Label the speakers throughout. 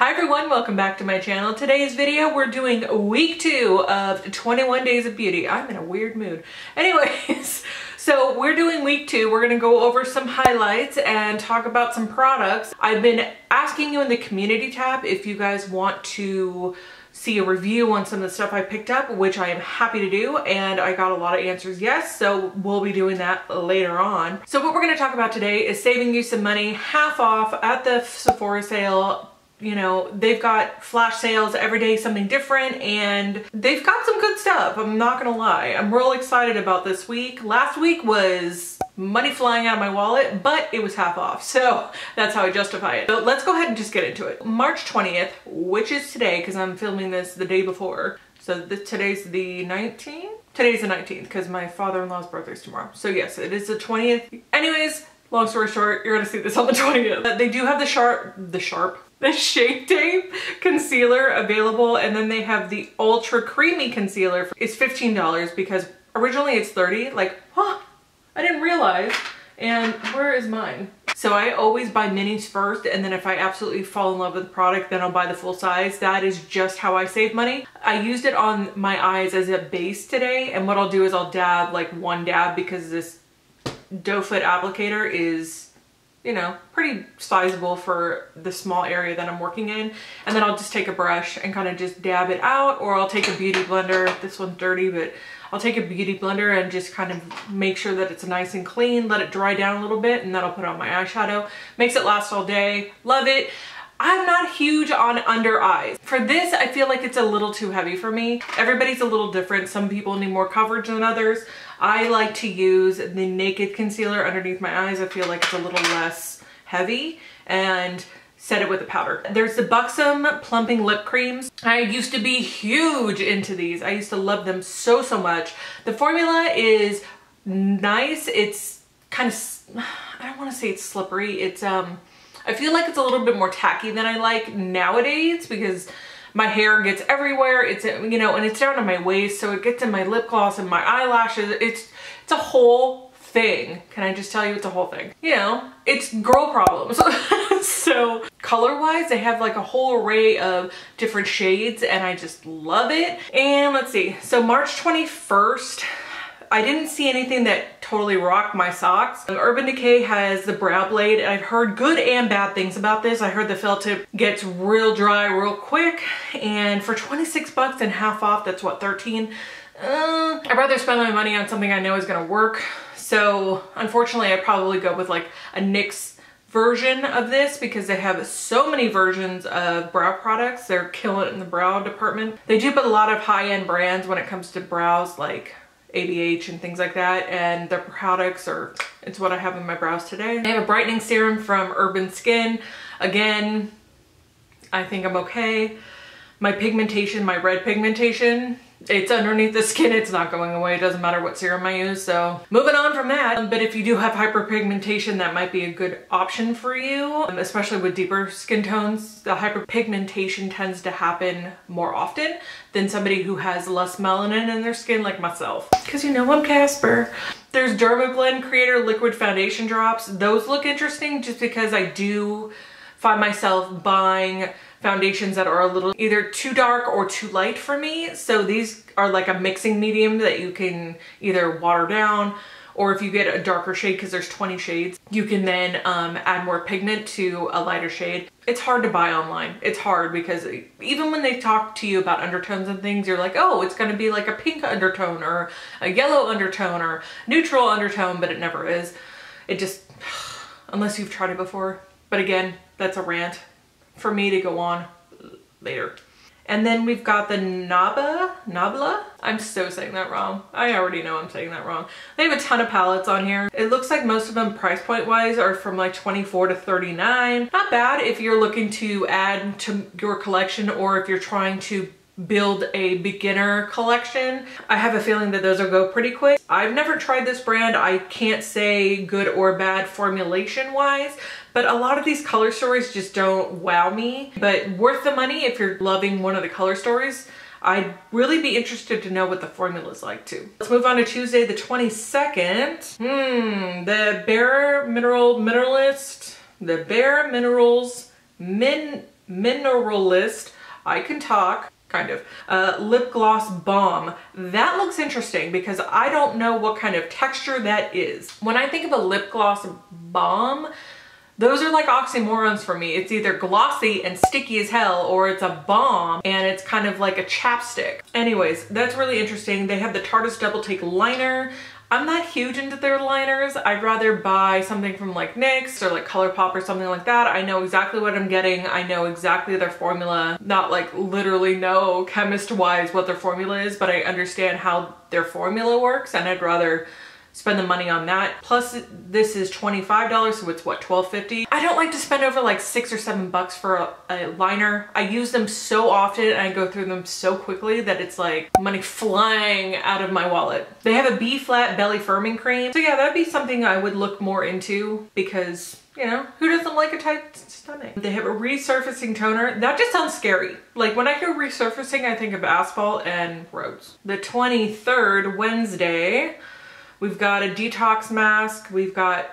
Speaker 1: Hi everyone, welcome back to my channel. Today's video, we're doing week 2 of 21 Days of Beauty. I'm in a weird mood. Anyways, so we're doing week 2. We're gonna go over some highlights and talk about some products. I've been asking you in the community tab if you guys want to see a review on some of the stuff I picked up, which I am happy to do, and I got a lot of answers yes, so we'll be doing that later on. So what we're gonna talk about today is saving you some money, half off at the Sephora sale. You know, they've got flash sales every day, something different, and they've got some good stuff. I'm not gonna lie. I'm real excited about this week. Last week was money flying out of my wallet, but it was half off, so that's how I justify it. So let's go ahead and just get into it. March 20th, which is today, because I'm filming this the day before. So today's the 19th? Today's the 19th, because my father-in-law's birthday is tomorrow. So yes, it is the 20th. Anyways, long story short, you're gonna see this on the 20th. They do have the Shape Tape concealer available, and then they have the Ultra Creamy Concealer. It's $15 because originally it's $30. Like, huh, I didn't realize. And where is mine? So I always buy minis first, and then if I absolutely fall in love with the product, then I'll buy the full size. That is just how I save money. I used it on my eyes as a base today, and what I'll do is I'll dab like one dab because this doe foot applicator is, you know, pretty sizable for the small area that I'm working in. And then I'll just take a brush and kind of just dab it out, or I'll take a beauty blender. This one's dirty, but I'll take a beauty blender and just kind of make sure that it's nice and clean, let it dry down a little bit, and then I'll put on my eyeshadow. Makes it last all day. Love it. I'm not huge on under eyes. For this, I feel like it's a little too heavy for me. Everybody's a little different. Some people need more coverage than others. I like to use the Naked Concealer underneath my eyes. I feel like it's a little less heavy, and set it with a powder. There's the Buxom Plumping Lip Creams. I used to be huge into these. I used to love them so much. The formula is nice. It's kind of, I don't want to say it's slippery. It's, I feel like it's a little bit more tacky than I like nowadays because my hair gets everywhere. It's, you know, and it's down to my waist, so it gets in my lip gloss and my eyelashes. It's a whole thing. Can I just tell you, it's a whole thing. You know, it's girl problems. So color wise, they have like a whole array of different shades, and I just love it. And let's see, so March 21st, I didn't see anything that totally rocked my socks. Urban Decay has the Brow Blade, and I've heard good and bad things about this. I heard the felt tip gets real dry real quick, and for 26 bucks and half off, that's what, 13? I'd rather spend my money on something I know is gonna work. So unfortunately, I'd probably go with like a NYX version of this because they have so many versions of brow products. They're killing it in the brow department. They do put a lot of high-end brands when it comes to brows, like ABH and things like that, and their products are, it's what I have in my brows today. I have a brightening serum from Urban Skin. Again, I think I'm okay. My pigmentation, my red pigmentation, it's underneath the skin. It's not going away. It doesn't matter what serum I use. So moving on from that. But if you do have hyperpigmentation, that might be a good option for you, especially with deeper skin tones. The hyperpigmentation tends to happen more often than somebody who has less melanin in their skin, like myself. Because you know I'm Casper. There's Dermablend Creator Liquid Foundation Drops. Those look interesting just because I do find myself buying foundations that are a little either too dark or too light for me. So these are like a mixing medium that you can either water down, or if you get a darker shade, because there's 20 shades, you can then add more pigment to a lighter shade. It's hard to buy online. It's hard because even when they talk to you about undertones and things, you're like, oh, it's gonna be like a pink undertone or a yellow undertone or neutral undertone, but it never is. It just, unless you've tried it before. But again, that's a rant for me to go on later. And then we've got the Nabla? I'm so saying that wrong. I already know I'm saying that wrong. They have a ton of palettes on here. It looks like most of them price point wise are from like 24 to 39. Not bad if you're looking to add to your collection, or if you're trying to build a beginner collection. I have a feeling that those will go pretty quick. I've never tried this brand. I can't say good or bad formulation wise, but a lot of these color stories just don't wow me. But worth the money if you're loving one of the color stories. I'd really be interested to know what the formula is like too. Let's move on to Tuesday the 22nd. The Bare Mineralist, the Bare Minerals Mineralist, I Can Talk, kind of, lip gloss balm. That looks interesting because I don't know what kind of texture that is. When I think of a lip gloss balm, those are like oxymorons for me. It's either glossy and sticky as hell, or it's a balm and it's kind of like a chapstick. Anyways, that's really interesting. They have the Tarteist Double Take liner. I'm not huge into their liners. I'd rather buy something from like NYX or like ColourPop or something like that. I know exactly what I'm getting. I know exactly their formula. Not like literally know chemist-wise what their formula is, but I understand how their formula works, and I'd rather spend the money on that. Plus this is $25, so it's what, $12.50? I don't like to spend over like $6 or $7 for a liner. I use them so often and I go through them so quickly that it's like money flying out of my wallet. They have a B-flat belly firming cream. So yeah, that'd be something I would look more into because, you know, who doesn't like a tight stomach? They have a resurfacing toner. That just sounds scary. Like when I hear resurfacing, I think of asphalt and roads. The 23rd, Wednesday, we've got a detox mask. We've got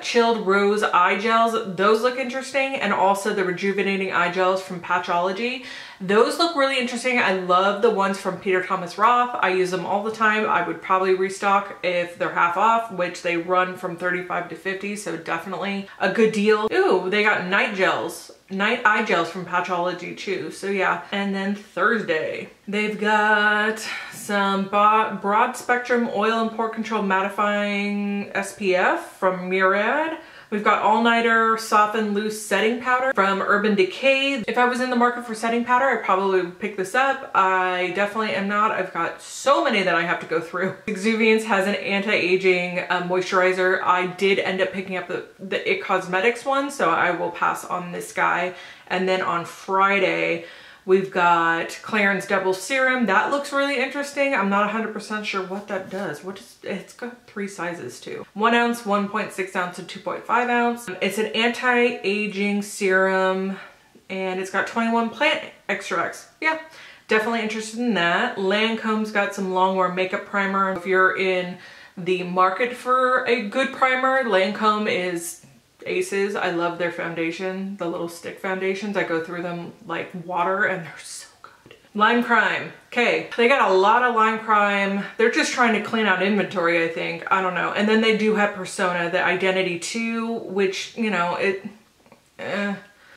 Speaker 1: chilled rose eye gels. Those look interesting. And also the rejuvenating eye gels from Patchology. Those look really interesting. I love the ones from Peter Thomas Roth. I use them all the time. I would probably restock if they're half off, which they run from 35 to 50. So definitely a good deal. Ooh, they got night eye gels from Patchology too. So yeah. And then Thursday, they've got some broad spectrum oil and pore control mattifying SPF from Murad. We've got all-nighter soften loose setting powder from Urban Decay. If I was in the market for setting powder, I probably would pick this up. I definitely am not. I've got so many that I have to go through. Exuviance has an anti-aging moisturizer. I did end up picking up the It Cosmetics one, so I will pass on this guy. And then on Friday, we've got Clarins Double Serum. That looks really interesting. I'm not 100% sure what that does. It's got 3 sizes too. 1 ounce, 1.6 ounce, and 2.5 ounce. It's an anti-aging serum and it's got 21 plant extracts. Yeah, definitely interested in that. Lancome's got some Longwear makeup primer. If you're in the market for a good primer, Lancome is aces. I love their foundation, the little stick foundations. I go through them like water and they're so good. Lime Crime. Okay, they got a lot of Lime Crime. They're just trying to clean out inventory, I think. I don't know. And then they do have Persona, the Identity 2, which, you know,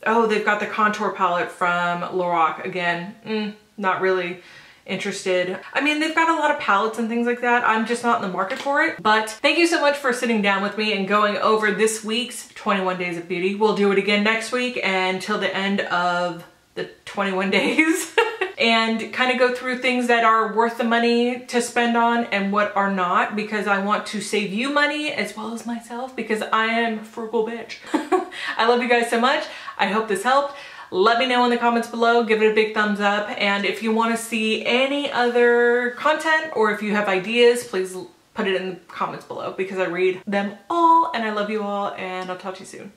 Speaker 1: Oh, they've got the contour palette from Lorac. Again, not really interested. I mean, they've got a lot of palettes and things like that. I'm just not in the market for it. But thank you so much for sitting down with me and going over this week's 21 Days of Beauty. We'll do it again next week and till the end of the 21 days. And kind of go through things that are worth the money to spend on and what are not, because I want to save you money as well as myself, because I am a frugal bitch. I love you guys so much. I hope this helped. Let me know in the comments below, give it a big thumbs up, and if you want to see any other content or if you have ideas, please put it in the comments below because I read them all and I love you all, and I'll talk to you soon.